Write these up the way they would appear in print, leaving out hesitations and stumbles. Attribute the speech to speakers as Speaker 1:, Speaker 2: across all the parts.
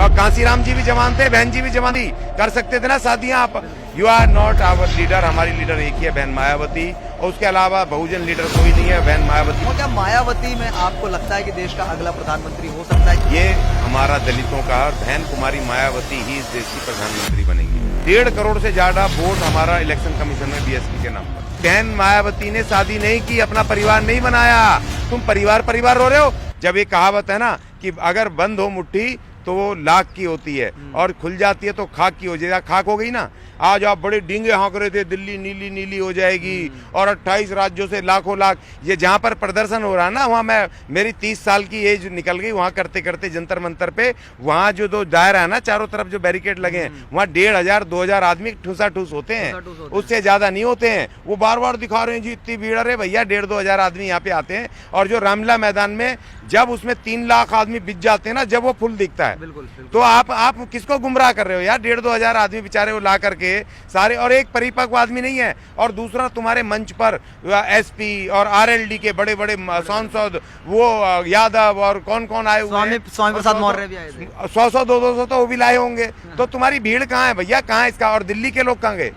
Speaker 1: और कांसीराम जी भी जवान थे, बहन जी भी जवान थी, कर सकते थे ना शादियां आप। You are not our leader, हमारी लीडर एक ही है, बहन मायावती, और उसके अलावा बहुजन लीडर कोई नहीं है, बहन मायावती।
Speaker 2: तो क्या मायावती में आपको लगता है कि देश का अगला प्रधानमंत्री हो सकता है?
Speaker 1: ये हमारा दलितों का, और बहन कुमारी मायावती ही इस देश की प्रधानमंत्री बनेगी। 1.5 करोड़ से ज्यादा वोट हमारा इलेक्शन कमीशन में बीएसपी के नाम पर। बहन मायावती ने शादी नहीं की, अपना परिवार नहीं बनाया। तुम परिवार परिवार रो रहे हो। जब ये कहावत है ना कि अगर बंद हो मुट्ठी तो वो लाख की होती है और खुल जाती है तो खाक की हो जाएगी। खाक हो गई ना, आज आप बड़े डींगे हाँक रहे थे दिल्ली नीली नीली हो जाएगी और 28 राज्यों से लाखों लाख, ये जहाँ पर प्रदर्शन हो रहा है ना, वहाँ मैं मेरी 30 साल की एज निकल गई। वहाँ करते करते जंतर मंतर पे, वहाँ जो दो दायरा है ना, चारों तरफ जो बैरिकेड लगे हैं, वहाँ 1500-2000 आदमी ठूसा ठूस होते हैं, उससे ज्यादा नहीं होते हैं। वो बार बार दिखा रहे हैं जी इतनी भीड़। अरे भैया 1500-2000 आदमी यहाँ पे आते हैं, और जो रामलीला मैदान में जब उसमें 3 लाख आदमी बिछ जाते हैं ना, जब वो फुल दिखता है,
Speaker 2: बिल्कुल।
Speaker 1: तो आप किसको गुमराह कर रहे हो यार। 1500-2000 आदमी बेचारे वो ला करके सारे, और एक परिपक्व आदमी नहीं है। और दूसरा, तुम्हारे मंच पर एसपी और आरएलडी के बड़े बड़े सांसद, वो यादव और कौन कौन आए हुए हैं,
Speaker 2: स्वामी प्रसाद मौर्य भी आए थे।
Speaker 1: 100 200 तो वो भी लाए होंगे। तो तुम्हारी भीड़ कहाँ है भैया, कहाँ है इसका। और दिल्ली के लोग कहाँ गए?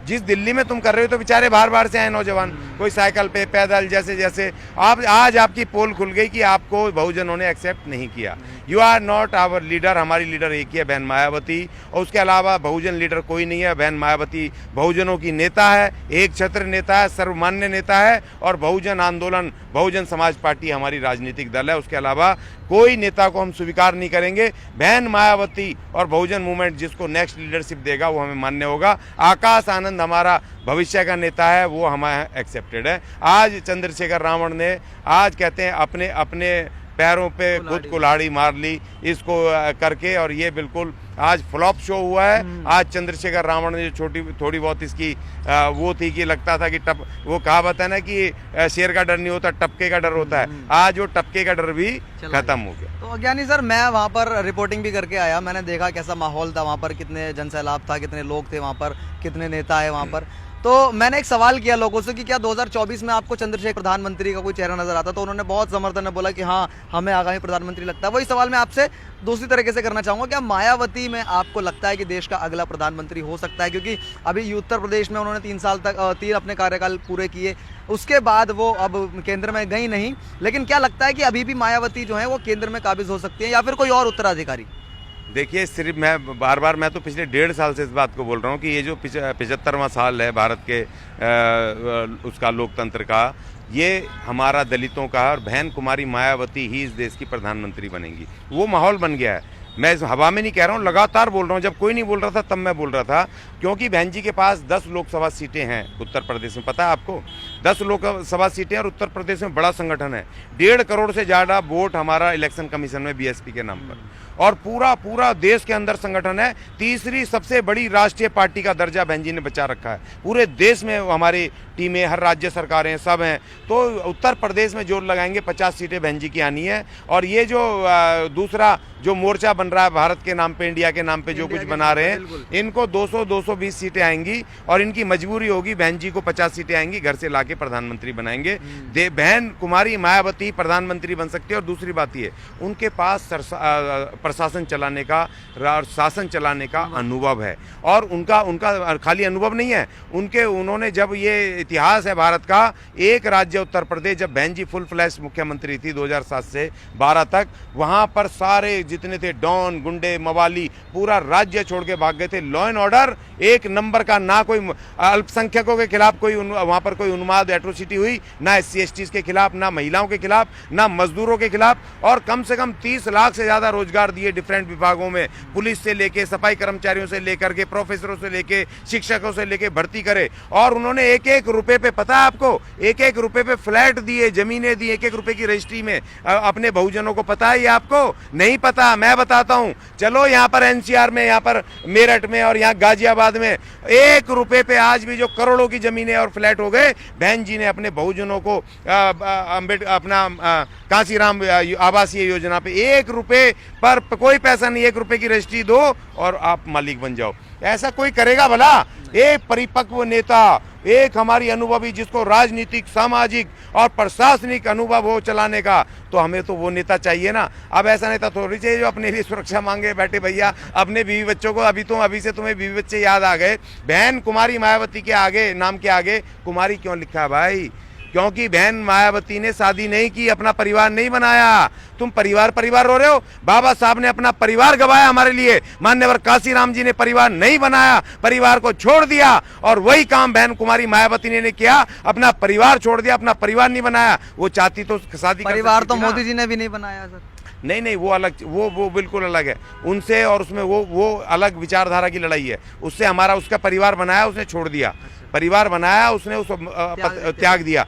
Speaker 1: जिस दिल्ली में तुम कर रहे हो तो बेचारे बाहर बाहर से आए नौजवान, कोई साइकिल पे, पैदल, जैसे जैसे। आप आज आपकी पोल खुल गई कि आपको बहुजनों ने एक्सेप्ट नहीं किया। You are not our leader, हमारी लीडर एक ही है, बहन मायावती, और उसके अलावा बहुजन लीडर कोई नहीं है। बहन मायावती बहुजनों की नेता है, एक छत्र नेता है, सर्वमान्य नेता है, और बहुजन आंदोलन, बहुजन समाज पार्टी हमारी राजनीतिक दल है। उसके अलावा कोई नेता को हम स्वीकार नहीं करेंगे। बहन मायावती और बहुजन मूवमेंट जिसको नेक्स्ट लीडरशिप देगा वो हमें मान्य होगा। आकाश आनंद हमारा भविष्य का नेता है, वो हमारे एक्सेप्टेड है। आज चंद्रशेखर रावण ने, आज कहते हैं अपने अपने पैरों पे खुद कुल्हाड़ी मार ली इसको करके, और ये बिल्कुल आज फ्लॉप शो हुआ है। आज चंद्रशेखर रावण ने जो छोटी थोड़ी बहुत इसकी वो थी कि लगता था कि वो कहावत है ना कि शेर का डर नहीं होता, टपके का डर होता है। आज वो टपके का डर भी खत्म हो गया।
Speaker 2: तो अज्ञानी सर, मैं वहाँ पर रिपोर्टिंग भी करके आया, मैंने देखा कैसा माहौल था वहाँ पर, कितने जनसैलाब था, कितने लोग थे वहाँ पर, कितने नेता है वहाँ पर। तो मैंने एक सवाल किया लोगों से कि क्या 2024 में आपको चंद्रशेखर प्रधानमंत्री का कोई चेहरा नजर आता? तो उन्होंने बहुत समर्थन में बोला कि हाँ, हमें आगामी प्रधानमंत्री लगता है। वही सवाल मैं आपसे दूसरी तरीके से करना चाहूंगा, क्या मायावती में आपको लगता है कि देश का अगला प्रधानमंत्री हो सकता है? क्योंकि अभी उत्तर प्रदेश में उन्होंने 3 साल तक 3 अपने कार्यकाल पूरे किए, उसके बाद वो अब केंद्र में गई नहीं, लेकिन क्या लगता है कि अभी भी मायावती जो है वो केंद्र में काबिज हो सकती है, या फिर कोई और उत्तराधिकारी?
Speaker 1: देखिए, सिर्फ मैं बार मैं तो पिछले 1.5 साल से इस बात को बोल रहा हूँ कि ये जो 75वां साल है भारत के उसका लोकतंत्र का, ये हमारा दलितों का, और बहन कुमारी मायावती ही इस देश की प्रधानमंत्री बनेगी। वो माहौल बन गया है। मैं इस हवा में नहीं कह रहा हूँ, लगातार बोल रहा हूँ। जब कोई नहीं बोल रहा था तब मैं बोल रहा था, क्योंकि बहन जी के पास 10 लोकसभा सीटें हैं उत्तर प्रदेश में, पता है आपको? 10 लोकसभा सीटें, और उत्तर प्रदेश में बड़ा संगठन है। 1.5 करोड़ से ज़्यादा वोट हमारा इलेक्शन कमीशन में बीएसपी के नाम पर, और पूरा देश के अंदर संगठन है। तीसरी सबसे बड़ी राष्ट्रीय पार्टी का दर्जा बहन जी ने बचा रखा है। पूरे देश में हमारी टीमें, हर राज्य सरकारें सब हैं। तो उत्तर प्रदेश में जोर लगाएंगे, 50 सीटें बहन जी की आनी है। और ये जो दूसरा जो मोर्चा बन रहा है भारत के नाम पे, इंडिया के नाम पे जो कुछ बना रहे हैं, इनको 200-220 सीटें आएंगी, और इनकी मजबूरी होगी, बहन जी को 50 सीटें आएंगी, घर से लाके प्रधानमंत्री बनाएंगे। बहन कुमारी मायावती प्रधानमंत्री बन सकती है। और दूसरी बात ये, उनके पास प्रशासन चलाने का और शासन चलाने का अनुभव है, और उनका खाली अनुभव नहीं है, उन्होंने जब ये इतिहास है भारत का, एक राज्य उत्तर प्रदेश, जब बहन जी फुल फ्लैश मुख्यमंत्री थी 2007 से 12 तक, वहां पर सारे जितने थे डॉन, गुंडे, मवाली, पूरा राज्य छोड़ के भाग गए थे। लॉ एंड ऑर्डर एक नंबर का, ना कोई अल्पसंख्यकों के खिलाफ कोई वहां पर कोई उन्माद एट्रोसिटी हुई, ना SC/ST के खिलाफ, ना महिलाओं के खिलाफ, ना मजदूरों के खिलाफ। और कम से कम 30 लाख से ज्यादा रोजगार दिए डिफरेंट विभागों में, पुलिस से लेके, सफाई कर्मचारियों से लेकर के, प्रोफेसरों से लेके, शिक्षकों से लेके भर्ती करे। और उन्होंने एक एक रुपए पे, पता है आपको, एक एक रुपए पे फ्लैट दिए, जमीनें दी, एक एक रुपए की रजिस्ट्री में अपने बहुजनों को। पता है ये आपको? नहीं पता, मैं बताता हूं। चलो यहाँ पर NCR में, यहाँ पर मेरठ में, और यहाँ गाजियाबाद में 1 रुपए पे आज भी जो करोड़ों की जमीनें और फ्लैट हो गए, बहन जी ने अपने बहुजनों को अपना कांसीराम आवासीय योजना पे 1 रुपए पर, कोई पैसा नहीं, 1 रुपए की रजिस्ट्री दो और आप मालिक बन जाओ। ऐसा कोई करेगा भला? एक परिपक्व नेता, एक हमारी अनुभवी जिसको राजनीतिक, सामाजिक और प्रशासनिक अनुभव हो चलाने का, तो हमें तो वो नेता चाहिए ना। अब ऐसा नेता थोड़ी चाहिए जो अपने लिए सुरक्षा मांगे बैठे भैया अपने बीवी बच्चों को। अभी से तुम्हें बीवी बच्चे याद आ गए। बहन कुमारी मायावती के आगे, नाम के आगे कुमारी क्यों लिखा है भाई? क्योंकि बहन मायावती ने शादी नहीं की, अपना परिवार नहीं बनाया। तुम परिवार रो रहे हो। बाबा साहब ने अपना परिवार गवाया हमारे लिए, मान्यवर काशीराम जी ने परिवार नहीं बनाया, परिवार को छोड़ दिया। और वही काम बहन कुमारी मायावती ने किया, अपना परिवार छोड़ दिया, अपना परिवार नहीं बनाया। वो चाहती तो शादी
Speaker 2: परिवार तो मोदी जी ने भी नहीं बनाया सर।
Speaker 1: नहीं, वो अलग, वो बिल्कुल अलग है उनसे। और उसमें वो अलग विचारधारा की लड़ाई है। उससे हमारा, उसका परिवार बनाया, उसने छोड़ दिया। परिवार बनाया, उसने उस त्याग दिया।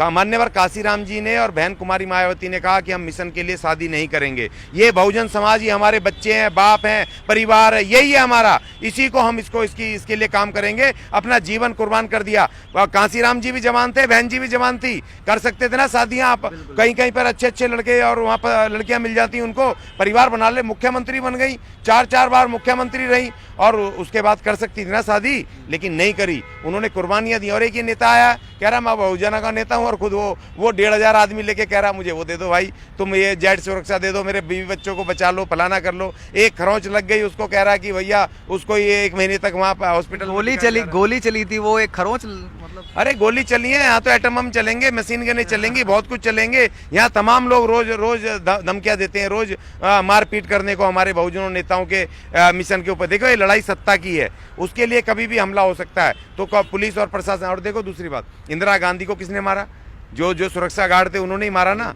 Speaker 1: मान्यवर काशीराम जी ने और बहन कुमारी मायावती ने कहा कि हम मिशन के लिए शादी नहीं करेंगे। ये बहुजन समाज ही हमारे बच्चे हैं, बाप हैं, परिवार है, यही है हमारा। इसी को हम इसके लिए काम करेंगे। अपना जीवन कुर्बान कर दिया। काशीराम जी भी जवान थे, बहन जी भी जवान थी, कर सकते थे ना शादियां। कहीं पर अच्छे लड़के और वहाँ पर लड़कियां मिल जाती, उनको परिवार बना ले। मुख्यमंत्री बन गई, 4 बार मुख्यमंत्री रही, और उसके बाद कर सकती थी ना शादी, लेकिन नहीं करी। उन्होंने कुर्बानियां दी। और एक ये नेता आया, कह रहा मैं बहुजन का नेता हूं, और खुद वो 1500 आदमी लेके कह रहा मुझे वो दे दो भाई, तुम ये जेट सुरक्षा दे दो, मेरे बीवी बच्चों को बचा लो, फलाना कर लो। एक खरोंच लग गई, उसको कह रहा कि भैया उसको ये 1 महीने तक वहाँ हॉस्पिटल
Speaker 2: गोली चली थी, वो एक खरोंच मतलब।
Speaker 1: अरे गोली चली है, यहाँ तो एटम बम चलेंगे, मशीन गनें चलेंगी, बहुत कुछ चलेंगे। यहाँ तमाम लोग रोज धमकियां देते हैं, रोज मारपीट करने को हमारे बहुजनों नेताओं के मिशन के ऊपर। देखो ये लड़ाई सत्ता की है, उसके लिए कभी भी हमला हो सकता है। तो पुलिस और प्रशासन। और देखो दूसरी बात, इंदिरा गांधी को किसने मारा? जो सुरक्षा गार्ड थे उन्होंने ही मारा ना।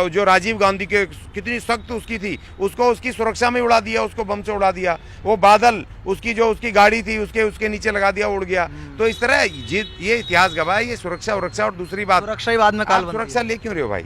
Speaker 1: जो राजीव गांधी के कितनी सख्त उसकी थी, उसको उसकी सुरक्षा में उड़ा दिया, उसको बम से उड़ा दिया। वो बादल उसकी गाड़ी थी, उसके नीचे लगा दिया, उड़ गया। तो इस तरह ये इतिहास गवाह है। ये सुरक्षा। और दूसरी बात,
Speaker 2: सुरक्षा ही बाद में काल।
Speaker 1: सुरक्षा ले क्यों रहे हो भाई?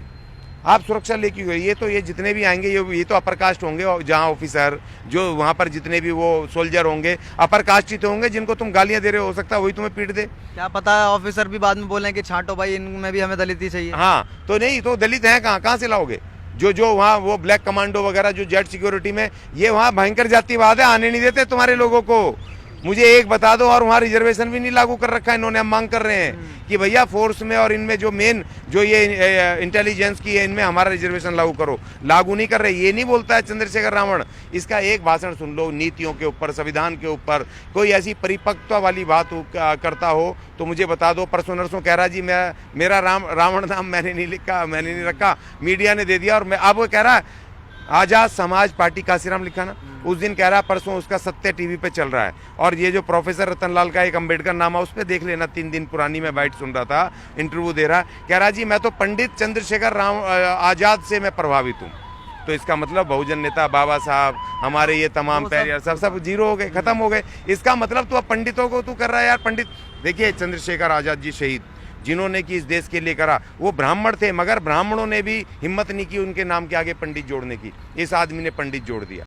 Speaker 1: आप सुरक्षा ले क्यों? ये जितने भी आएंगे ये तो अपर कास्ट होंगे, और जहाँ ऑफिसर, जो वहाँ पर जितने भी वो सोल्जर होंगे, अपर कास्ट ही तो होंगे, जिनको तुम गालियां दे रहे हो सकता है वही तुम्हें पीट दे।
Speaker 2: क्या पता है ऑफिसर भी बाद में बोलें कि छांटो भाई, इनमें भी हमें दलित ही चाहिए।
Speaker 1: हाँ, तो नहीं तो दलित हैं कहाँ से लाओगे? जो वहाँ वो ब्लैक कमांडो वगैरह जो जेट सिक्योरिटी में, ये वहाँ भयंकर जातिवाद है, आने नहीं देते तुम्हारे लोगों को। मुझे एक बता दो। और वहाँ रिजर्वेशन भी नहीं लागू कर रखा है इन्होंने। हम मांग कर रहे हैं कि भैया फोर्स में और इनमें जो मेन जो ये इंटेलिजेंस की है, इनमें हमारा रिजर्वेशन लागू करो। लागू नहीं कर रहे। ये नहीं बोलता है चंद्रशेखर रावण। इसका एक भाषण सुन लो, नीतियों के ऊपर, संविधान के ऊपर कोई ऐसी परिपक्वता वाली बात करता हो तो मुझे बता दो। परसों नरसों कह रहा जी मेरा रावण नाम मैंने नहीं लिखा, मैंने नहीं रखा, मीडिया ने दे दिया। और अब वो कह रहा है आजाद समाज पार्टी काशीराम लिखा ना, उस दिन कह रहा परसों उसका सत्य टीवी पे चल रहा है। और ये जो प्रोफेसर रतनलाल का एक अंबेडकर नाम है, उस पर देख लेना, 3 दिन पुरानी मैं बाइट सुन रहा था, इंटरव्यू दे रहा, कह रहा जी मैं तो पंडित चंद्रशेखर आजाद से मैं प्रभावित हूँ। तो इसका मतलब बहुजन नेता बाबा साहब, हमारे ये तमाम पैरियर सब जीरो हो गए, खत्म हो गए। इसका मतलब तो अब पंडितों को तू कर रहा है यार। पंडित देखिए, चंद्रशेखर आजाद जी शहीद, जिन्होंने कि इस देश के लिए करा, वो ब्राह्मण थे, मगर ब्राह्मणों ने भी हिम्मत नहीं की उनके नाम के आगे पंडित जोड़ने की। इस आदमी ने पंडित जोड़ दिया।